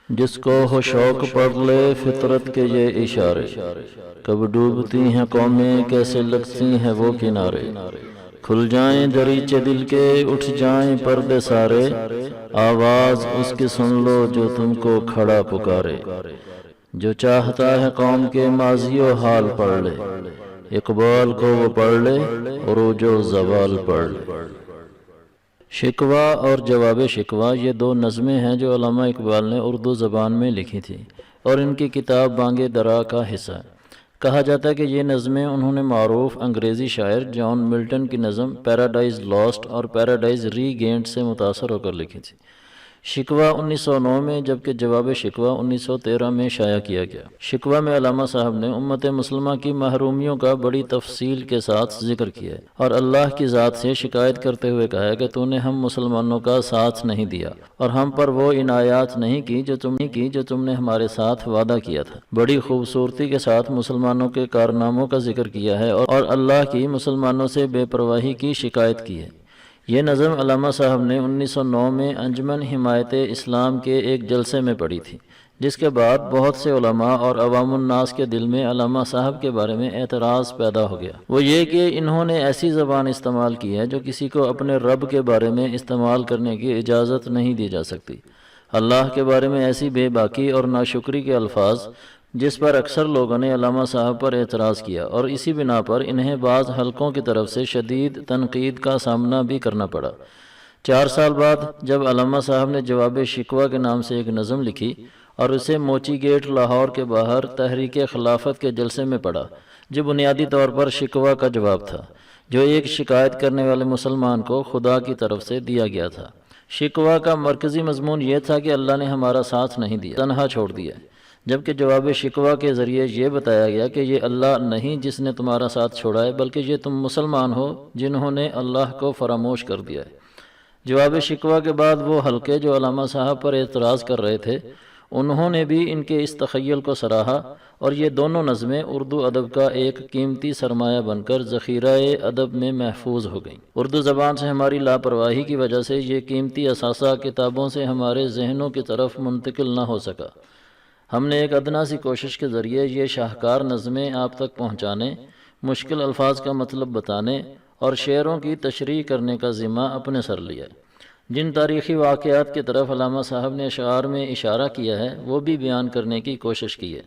جس کو ہو شوق پڑھ لے فطرت کے یہ اشارے، کب ڈوبتی ہیں قومیں کیسے لگتی ہیں وہ کنارے، کھل جائیں دریچے دل کے اٹھ جائیں پردے سارے، آواز اس کی سن لو جو تم کو کھڑا پکارے، جو چاہتا ہے قوم کے ماضی و حال پڑھ لے، اقبال کو وہ پڑھ لے عروج و زوال پڑھ لے۔ شکوہ اور جواب شکوہ یہ دو نظمیں ہیں جو علامہ اقبال نے اردو زبان میں لکھی تھی اور ان کی کتاب بانگ درا کا حصہ ہے۔ کہا جاتا ہے کہ یہ نظمیں انہوں نے معروف انگریزی شاعر جان ملٹن کی نظم پیراڈائز لاسٹ اور پیراڈائز ری گینڈ سے متاثر ہو کر لکھی تھی۔ شکوہ 1909 میں جبکہ جواب شکوہ 1913 میں شائع کیا گیا۔ شکوہ میں علامہ صاحب نے امت مسلمہ کی محرومیوں کا بڑی تفصیل کے ساتھ ذکر کیا ہے اور اللہ کی ذات سے شکایت کرتے ہوئے کہا ہے کہ تو نے ہم مسلمانوں کا ساتھ نہیں دیا اور ہم پر وہ عنایات نہیں کی جو تم نے ہمارے ساتھ وعدہ کیا تھا۔ بڑی خوبصورتی کے ساتھ مسلمانوں کے کارناموں کا ذکر کیا ہے اور اللہ کی مسلمانوں سے بے پرواہی کی شکایت کی ہے۔ یہ نظم علامہ صاحب نے 1909 میں انجمن حمایت اسلام کے ایک جلسے میں پڑھی تھی، جس کے بعد بہت سے علماء اور عوام الناس کے دل میں علامہ صاحب کے بارے میں اعتراض پیدا ہو گیا۔ وہ یہ کہ انہوں نے ایسی زبان استعمال کی ہے جو کسی کو اپنے رب کے بارے میں استعمال کرنے کی اجازت نہیں دی جا سکتی۔ اللہ کے بارے میں ایسی بے باکی اور ناشکری کے الفاظ جس پر اکثر لوگوں نے علامہ صاحب پر اعتراض کیا اور اسی بنا پر انہیں بعض حلقوں کی طرف سے شدید تنقید کا سامنا بھی کرنا پڑا۔ 4 سال بعد جب علامہ صاحب نے جواب شکوہ کے نام سے ایک نظم لکھی اور اسے موچی گیٹ لاہور کے باہر تحریک خلافت کے جلسے میں پڑھا، جو بنیادی طور پر شکوہ کا جواب تھا جو ایک شکایت کرنے والے مسلمان کو خدا کی طرف سے دیا گیا تھا۔ شکوہ کا مرکزی مضمون یہ تھا کہ اللہ نے ہمارا ساتھ نہیں دیا، تنہا چھوڑ دیا، جبکہ جواب شکوہ کے ذریعے یہ بتایا گیا کہ یہ اللہ نہیں جس نے تمہارا ساتھ چھوڑا ہے، بلکہ یہ تم مسلمان ہو جنہوں نے اللہ کو فراموش کر دیا ہے۔ جواب شکوہ کے بعد وہ حلقے جو علامہ صاحب پر اعتراض کر رہے تھے انہوں نے بھی ان کے اس تخیل کو سراہا اور یہ دونوں نظمیں اردو ادب کا ایک قیمتی سرمایہ بن کر ذخیرہ ادب میں محفوظ ہو گئیں۔ اردو زبان سے ہماری لاپرواہی کی وجہ سے یہ قیمتی اثاثہ کتابوں سے ہمارے ذہنوں کی طرف منتقل نہ ہو سکا۔ ہم نے ایک ادنا سی کوشش کے ذریعے یہ شاہکار نظمیں آپ تک پہنچانے، مشکل الفاظ کا مطلب بتانے اور شعروں کی تشریح کرنے کا ذمہ اپنے سر لیا۔ جن تاریخی واقعات کی طرف علامہ صاحب نے اشعار میں اشارہ کیا ہے وہ بھی بیان کرنے کی کوشش کی ہے۔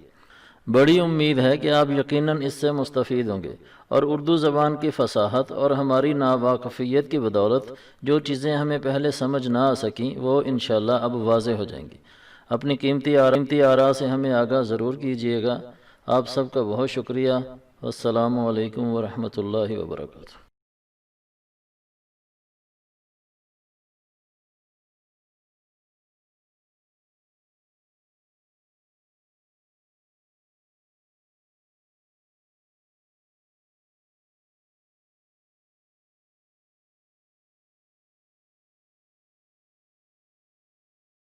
بڑی امید ہے کہ آپ یقیناً اس سے مستفید ہوں گے اور اردو زبان کی فصاحت اور ہماری ناواقفیت کی بدولت جو چیزیں ہمیں پہلے سمجھ نہ آ سکیں وہ انشاءاللہ اب واضح ہو جائیں گی۔ اپنی قیمتی آراء سے ہمیں آگاہ ضرور کیجیے گا۔ آپ سب کا بہت شکریہ۔ السلام علیکم ورحمۃ اللہ وبرکاتہ۔